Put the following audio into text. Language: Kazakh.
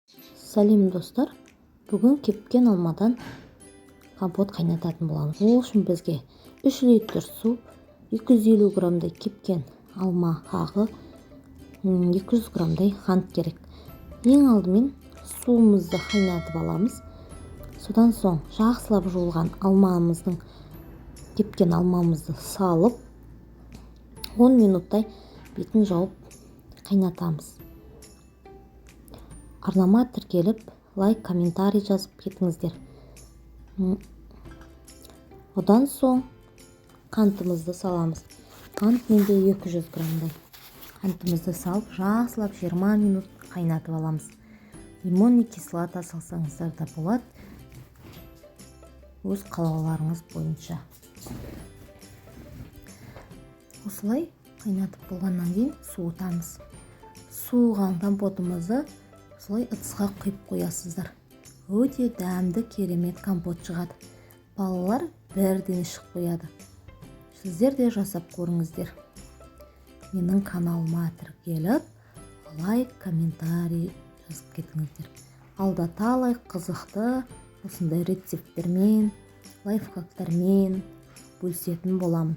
Сәлем достар, бүгін кепкен алмадан компот қайнататын боламыз. Ол үшін бізге 3 литр су, 250 грамдай кепкен алма қағы, 200 грамдай қант керек. Ең алдымен суымызды қайнатып аламыз. Содан соң жақсылап жуылған кепкен алмамызды салып 10 минуттай бетін жауып қайнатамыз. Арнама тіркеліп, лайк, комментарий жазып кетіңіздер. Одан соң қантымызды саламыз. Қант менде 200 грамдай. Қантымызды салып, жақсылап 20 минут қайнатып аламыз. Лимонный кислота салсаңыздар да болады, өз қалауларыңыз бойынша. Осылай қайнатып болғаннан кейін суытамыз. Суыған компотымызды осылай ыдысқа құйып қоясыздар. Өте дәмді, керемет компот шығады. Балалар бірден ішіп қояды. Сіздер де жасап көріңіздер. Менің каналыма тіркеліп, лайк, комментарий жазып кетіңіздер. Алда талай қызықты осындай рецепттермен, лайфхактармен бөлісетін боламын.